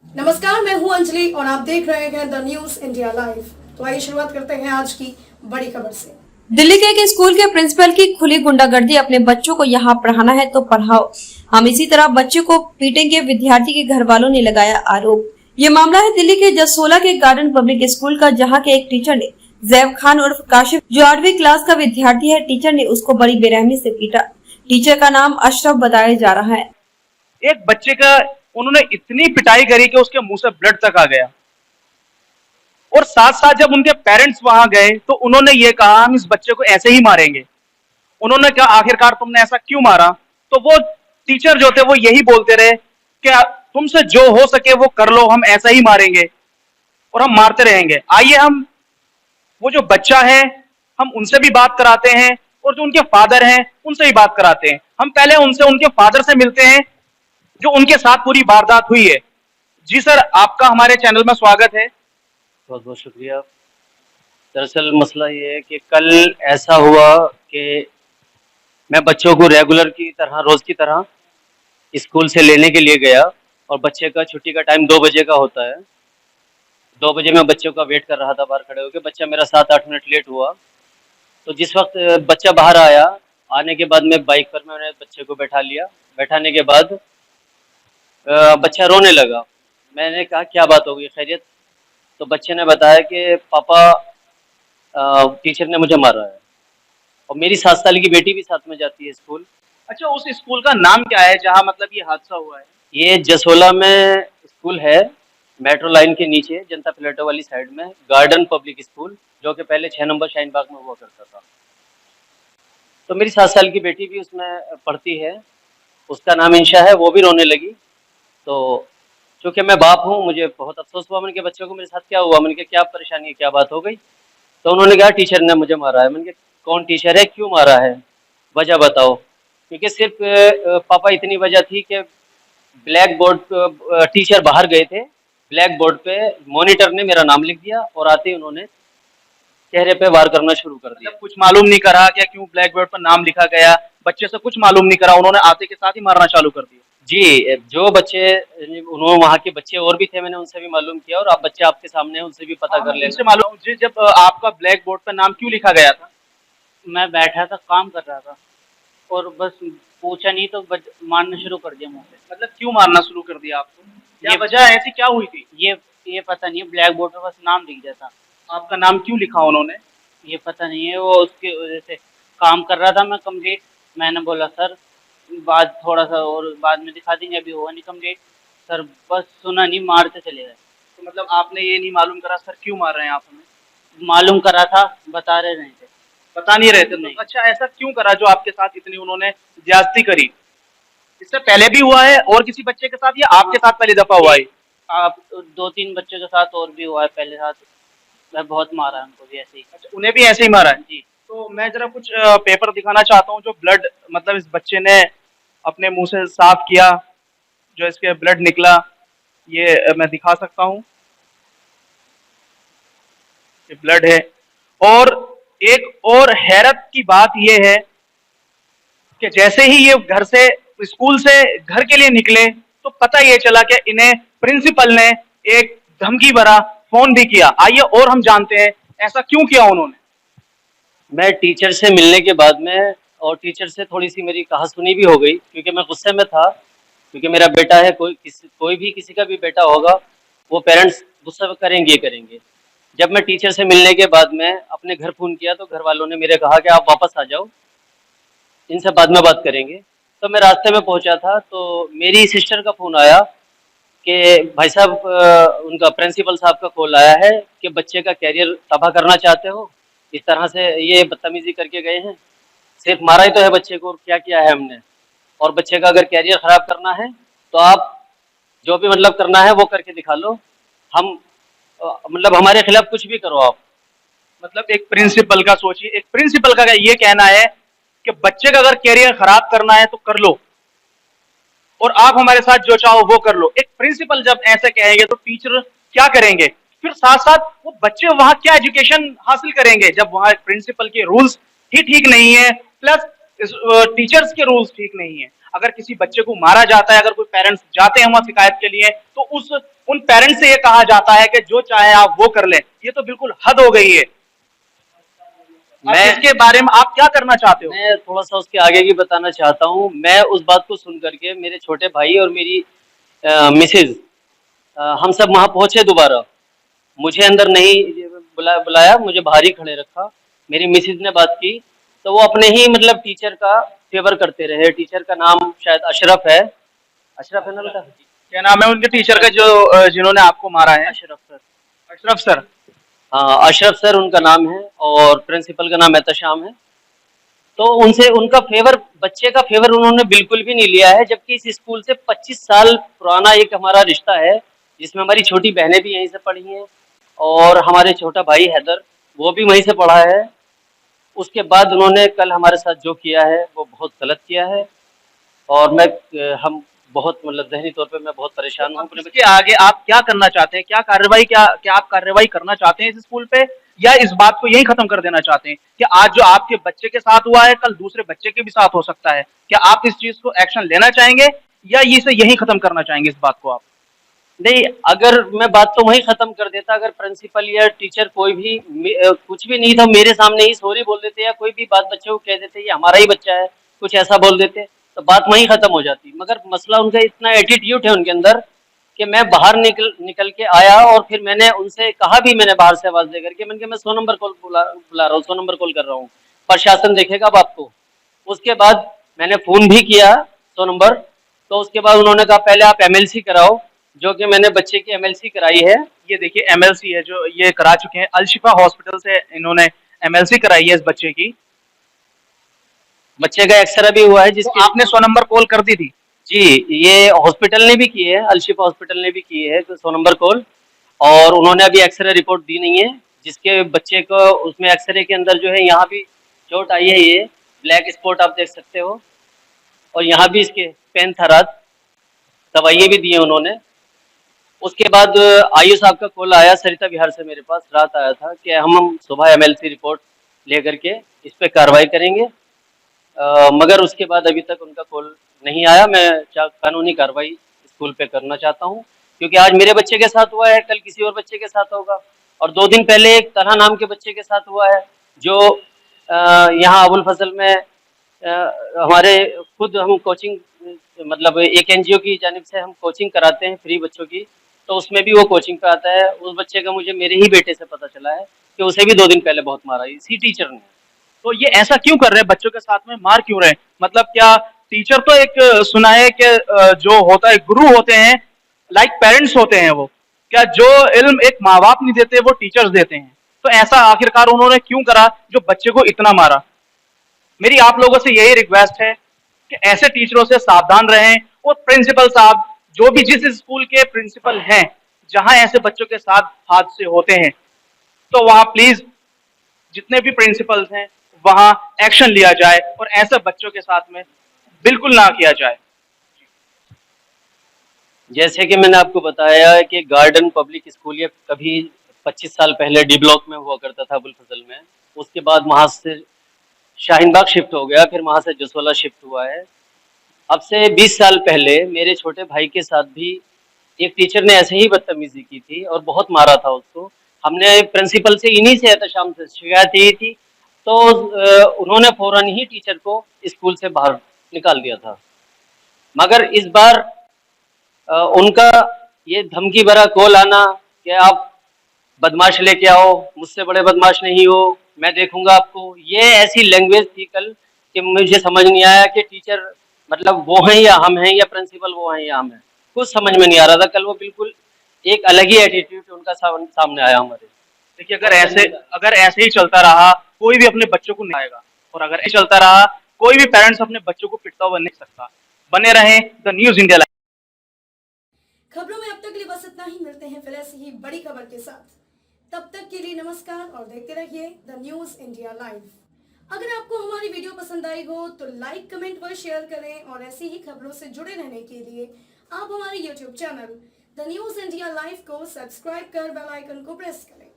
नमस्कार, मैं हूं अंजलि और आप देख रहे हैं द न्यूज इंडिया लाइव। तो आइए शुरुआत करते हैं आज की बड़ी खबर से। दिल्ली के एक स्कूल के प्रिंसिपल की खुली गुंडागर्दी। अपने बच्चों को यहाँ पढ़ाना है तो पढ़ाओ, हम इसी तरह बच्चे को पीटेंगे, विद्यार्थी के घर वालों ने लगाया आरोप। ये मामला है दिल्ली के जसोला के गार्डन पब्लिक स्कूल का, जहाँ के एक टीचर ने जैब खान उर्फ काशिफ, जो 8वीं क्लास का विद्यार्थी है, टीचर ने उसको बड़ी बेरहमी से पीटा। टीचर का नाम अशरफ बताया जा रहा है। एक बच्चे का उन्होंने इतनी पिटाई करी कि उसके मुंह से ब्लड तक आ गया। और साथ साथ जब उनके पेरेंट्स वहां गए तो उन्होंने ये कहा हम इस बच्चे को ऐसे ही मारेंगे। उन्होंने कहा आखिरकार तुमने ऐसा क्यों मारा? तो वो टीचर जो थे वो यही बोलते रहे कि तुमसे जो हो सके वो कर लो, हम ऐसा ही मारेंगे और हम मारते रहेंगे। आइए हम वो जो बच्चा है हम उनसे भी बात कराते हैं और जो उनके फादर हैं उनसे भी बात कराते हैं। हम पहले उनसे उनके फादर से मिलते हैं जो उनके साथ पूरी वारदात हुई है। जी सर, आपका हमारे चैनल में स्वागत है। बहुत बहुत शुक्रिया। दरअसल मसला ये है कि कल ऐसा हुआ कि मैं बच्चों को रेगुलर की तरह, रोज़ की तरह स्कूल से लेने के लिए गया और बच्चे का छुट्टी का टाइम 2 बजे का होता है। 2 बजे मैं बच्चों का वेट कर रहा था बाहर खड़े होकर। बच्चा मेरा 7-8 मिनट लेट हुआ। तो जिस वक्त बच्चा बाहर आया, आने के बाद मैं बाइक पर मैंने बच्चे को बैठा लिया। बैठाने के बाद बच्चा रोने लगा। मैंने कहा क्या बात हो गई, खैरियत? तो बच्चे ने बताया कि पापा टीचर ने मुझे मारा है। और मेरी 7 साल की बेटी भी साथ में जाती है स्कूल। अच्छा, उस स्कूल का नाम क्या है जहाँ मतलब ये हादसा हुआ है? ये जसोला में स्कूल है, मेट्रो लाइन के नीचे जनता प्लेटो वाली साइड में, गार्डन पब्लिक स्कूल, जो कि पहले 6 नंबर शाहीन बाग में हुआ करता था। तो मेरी 7 साल की बेटी भी उसमें पढ़ती है, उसका नाम इंशा है। वो भी रोने लगी। तो चूँकि मैं बाप हूँ, मुझे बहुत अफ़सोस हुआ। मैंने कहा बच्चों को मेरे साथ क्या हुआ? मैंने कहा क्या परेशानी है, क्या बात हो गई? तो उन्होंने कहा टीचर ने मुझे मारा है। मैंने कहा कौन टीचर है, क्यों मारा है, वजह बताओ। क्योंकि सिर्फ पापा इतनी वजह थी कि ब्लैक बोर्ड टीचर बाहर गए थे, ब्लैक बोर्ड पे मॉनिटर ने मेरा नाम लिख दिया और आते ही उन्होंने चेहरे पे वार करना शुरू कर दिया। मतलब कुछ मालूम नहीं करा क्या क्यों ब्लैक बोर्ड पर नाम लिखा गया? बच्चे से कुछ मालूम नहीं करा, उन्होंने आते के साथ ही मारना चालू कर दिया। जी, जो बच्चे, उन्होंने वहाँ के बच्चे और भी थे, मैंने उनसे भी मालूम किया और आप बच्चे आपके सामने हैं, उनसे भी पता कर उनसे लेना। मालूम जी, जब आपका ब्लैक बोर्ड पर नाम क्यों लिखा गया था? मैं बैठा था, काम कर रहा था और बस पूछा नहीं तो मारना शुरू कर दिया मुँह पे। मतलब क्यों मारना शुरू कर दिया आपको? क्या ये वजह ऐसी क्या हुई थी? ये पता नहीं है, ब्लैक बोर्ड पे बस नाम लिख दिया था। आपका नाम क्यों लिखा उन्होंने? ये पता नहीं है, वो उसकी वजह से काम कर रहा था मैं कंप्लीट। मैंने बोला सर बाद थोड़ा सा और बाद में दिखा देंगे, अभी हुआ नहीं कंप्लीट। सर बस सुना नहीं, मारते चले गए। तो मतलब आपने ये नहीं मालूम करा सर क्यों मार रहे हैं आप हमें? मालूम करा था, बता रहे नहीं थे। बता नहीं रहे थे तो? नहीं। अच्छा, ऐसा क्यों करा जो आपके साथ इतनी उन्होंने ज्यादती करी? इससे पहले भी हुआ है और किसी बच्चे के साथ या आपके साथ पहली दफा हुआ है? आप 2-3 बच्चों के साथ और भी हुआ है पहले साथ। मैं बहुत मारा है उनको भी ऐसे ही। अच्छा, उन्हें भी ऐसे ही मारा है? जी। तो मैं जरा कुछ पेपर दिखाना चाहता हूँ जो ब्लड मतलब इस बच्चे ने अपने मुंह से साफ किया, जो इसके ब्लड निकला, ये मैं दिखा सकता हूँ। ये ब्लड है। और एक और हैरत की बात यह है कि जैसे ही ये घर से, स्कूल से घर के लिए निकले तो पता ये चला कि इन्हें प्रिंसिपल ने एक धमकी भरा फोन भी किया। आइए और हम जानते हैं ऐसा क्यों किया उन्होंने। मैं टीचर से मिलने के बाद में, और टीचर से थोड़ी सी मेरी कहासुनी भी हो गई, क्योंकि मैं गुस्से में था। क्योंकि मेरा बेटा है, कोई भी किसी का भी बेटा होगा, वो पेरेंट्स गुस्सा करेंगे ही करेंगे। जब मैं टीचर से मिलने के बाद में अपने घर फ़ोन किया तो घर वालों ने मेरे कहा कि आप वापस आ जाओ, इनसे बाद में बात करेंगे। तो मैं रास्ते में पहुंचा था तो मेरी सिस्टर का फ़ोन आया कि भाई साहब, उनका प्रिंसिपल साहब का कॉल आया है कि बच्चे का कैरियर तबाह करना चाहते हो, इस तरह से ये बदतमीजी करके गए हैं। सिर्फ मारा ही तो है बच्चे को, क्या किया है हमने? और बच्चे का अगर कैरियर खराब करना है तो आप जो भी मतलब करना है वो करके दिखा लो। हम मतलब हमारे खिलाफ कुछ भी करो आप। मतलब एक प्रिंसिपल का सोचिए, एक प्रिंसिपल का ये कहना है कि बच्चे का अगर कैरियर खराब करना है तो कर लो और आप हमारे साथ जो चाहो वो कर लो। एक प्रिंसिपल जब ऐसे कहेंगे तो टीचर क्या करेंगे? फिर साथ साथ वो बच्चे वहां क्या एजुकेशन हासिल करेंगे जब वहां प्रिंसिपल के रूल्स ही ठीक नहीं है, प्लस इस टीचर्स के रूल्स ठीक नहीं है। अगर किसी बच्चे को मारा जाता है, अगर कोई पेरेंट्स जाते हैं वहां शिकायत के लिए, तो उन पेरेंट्स से ये कहा जाता है कि जो चाहे आप वो कर लें। ये तो बिल्कुल हद हो गई है। इसके बारे में आप क्या करना चाहते हो? मैं थोड़ा सा उसके आगे की बताना चाहता हूँ। मैं उस बात को सुन करके मेरे छोटे भाई और मेरी मिसेज, हम सब वहाँ पहुंचे दोबारा। मुझे अंदर नहीं बुलाया, मुझे बाहर ही खड़े रखा। मेरी मिसेज ने बात की तो वो अपने ही मतलब टीचर का फेवर करते रहे। टीचर का नाम शायद अशरफ है ना बेटा? क्या नाम है उनके टीचर का जो जिन्होंने आपको मारा है? अशरफ सर। अशरफ सर। हाँ, अशरफ सर उनका नाम है और प्रिंसिपल का नाम एहतशाम है। तो उनसे उनका फेवर, बच्चे का फेवर उन्होंने बिल्कुल भी नहीं लिया है, जबकि इस स्कूल से 25 साल पुराना एक हमारा रिश्ता है, जिसमें हमारी छोटी बहनें भी यहीं से पढ़ी हैं और हमारे छोटा भाई हैदर वो भी वहीं से पढ़ा है। उसके बाद उन्होंने कल हमारे साथ जो किया है वो बहुत गलत किया है और हम बहुत मतलब ज़हनी तौर पे मैं बहुत परेशान हूँ अपने इसके आगे आप क्या करना चाहते हैं? क्या आप कार्रवाई करना चाहते हैं इस स्कूल पे, या इस बात को यही खत्म कर देना चाहते हैं कि आज जो आपके बच्चे के साथ हुआ है कल दूसरे बच्चे के भी साथ हो सकता है? क्या आप इस चीज को एक्शन लेना चाहेंगे या इसे यही खत्म करना चाहेंगे इस बात को आप? नहीं, अगर मैं बात तो वहीं ख़त्म कर देता, अगर प्रिंसिपल या टीचर कोई भी कुछ भी नहीं था, मेरे सामने ही सॉरी बोल देते या कोई भी बात बच्चे को कह देते ये हमारा ही बच्चा है, कुछ ऐसा बोल देते तो बात वहीं ख़त्म हो जाती। मगर मसला उनका इतना एटीट्यूड है उनके अंदर कि मैं बाहर निकल के आया और फिर मैंने उनसे कहा भी, मैंने बाहर से आवाज़ दे करके मैंने कहा मैं 100 नंबर कॉल बुला रहा हूँ, 100 नंबर कॉल कर रहा हूँ, प्रशासन देखेगा अब आपको। उसके बाद मैंने फ़ोन भी किया 100 नंबर, तो उसके बाद उन्होंने कहा पहले आप MLC कराओ, जो कि मैंने बच्चे की MLC कराई है। ये देखिए MLC है जो ये करा चुके हैं, अलशिफा हॉस्पिटल से इन्होंने MLC कराई है इस बच्चे की। बच्चे का एक्सरे भी हुआ है तो जिसके आपने 100 नंबर कॉल कर दी थी? जी, ये हॉस्पिटल ने भी की है, अलशिफा हॉस्पिटल ने भी की है 100 नंबर कॉल, और उन्होंने अभी एक्सरे रिपोर्ट दी नहीं है, जिसके बच्चे को उसमें एक्सरे के अंदर जो है यहाँ भी चोट आई है, ये ब्लैक स्पॉट आप देख सकते हो, और यहाँ भी इसके पेन था रात, दवाइयाँ भी दी हैं उन्होंने। उसके बाद आयु साहब का कॉल आया सरिता विहार से मेरे पास, रात आया था कि हम सुबह MLC रिपोर्ट लेकर के इस पर कार्रवाई करेंगे। मगर उसके बाद अभी तक उनका कॉल नहीं आया। मैं कानूनी कार्रवाई स्कूल पे करना चाहता हूँ, क्योंकि आज मेरे बच्चे के साथ हुआ है, कल किसी और बच्चे के साथ होगा, और 2 दिन पहले एक तन्हा नाम के बच्चे के साथ हुआ है, जो यहाँ अबुल फजल में हमारे खुद हम कोचिंग मतलब एक NGO की जानिब से हम कोचिंग कराते हैं फ्री बच्चों की, तो उसमें भी वो कोचिंग पे आता है। उस बच्चे का मुझे मेरे ही बेटे से पता चला है कि उसे भी 2 दिन पहले बहुत मारा इसी टीचर ने। तो ये ऐसा क्यों कर रहे हैं, बच्चों के साथ में मार क्यों रहे हैं? मतलब क्या टीचर तो एक सुना है कि जो होता है गुरु होते हैं, लाइक पेरेंट्स होते हैं वो, क्या जो इल्म एक माँ बाप नहीं देते वो टीचर्स देते हैं? तो ऐसा आखिरकार उन्होंने क्यों करा जो बच्चे को इतना मारा? मेरी आप लोगों से यही रिक्वेस्ट है कि ऐसे टीचरों से सावधान रहें, और प्रिंसिपल साहब जो भी जिस स्कूल के प्रिंसिपल हैं जहां ऐसे बच्चों के साथ हादसे होते हैं, तो वहां प्लीज जितने भी प्रिंसिपल्स हैं वहां एक्शन लिया जाए और ऐसे बच्चों के साथ में बिल्कुल ना किया जाए। जैसे कि मैंने आपको बताया कि गार्डन पब्लिक स्कूल ये कभी 25 साल पहले डी ब्लॉक में हुआ करता था अबुल फजल में, उसके बाद वहाँ से शाहीन बाग शिफ्ट हो गया, फिर वहाँ से जसोला शिफ्ट हुआ है। अब से 20 साल पहले मेरे छोटे भाई के साथ भी एक टीचर ने ऐसे ही बदतमीजी की थी और बहुत मारा था उसको। हमने प्रिंसिपल से इन्हीं से एहतशाम से शिकायत यही थी, तो उन्होंने फौरन ही टीचर को स्कूल से बाहर निकाल दिया था। मगर इस बार उनका ये धमकी भरा कॉल आना कि आप बदमाश लेके आओ, मुझसे बड़े बदमाश नहीं हो, मैं देखूंगा आपको, ये ऐसी लैंग्वेज थी कल कि मुझे समझ नहीं आया कि टीचर मतलब वो हैं या हम हैं, या प्रिंसिपल वो हैं या हम हैं, कुछ समझ में नहीं आ रहा था। कल वो बिल्कुल एक अलग ही एटीट्यूड उनका सामने आया हमारे। देखिए अगर ऐसे ही चलता रहा कोई भी अपने बच्चों को नहीं आएगा, और अगर ऐसे चलता रहा कोई भी पेरेंट्स अपने बच्चों को पिटता हुआ नहीं सकता। बने रहें द न्यूज़ इंडिया लाइव। खबरों में अब तक के लिए बस इतना ही, मिलते हैं फिर ऐसी ही बड़ी खबर के साथ। तब तक के लिए नमस्कार और देखते रहिए द न्यूज़ इंडिया लाइव। अगर आपको हमारी वीडियो पसंद आई हो तो लाइक कमेंट व शेयर करें, और ऐसी ही खबरों से जुड़े रहने के लिए आप हमारे YouTube channel the news India live को सब्सक्राइब कर बेल आइकन को प्रेस करें।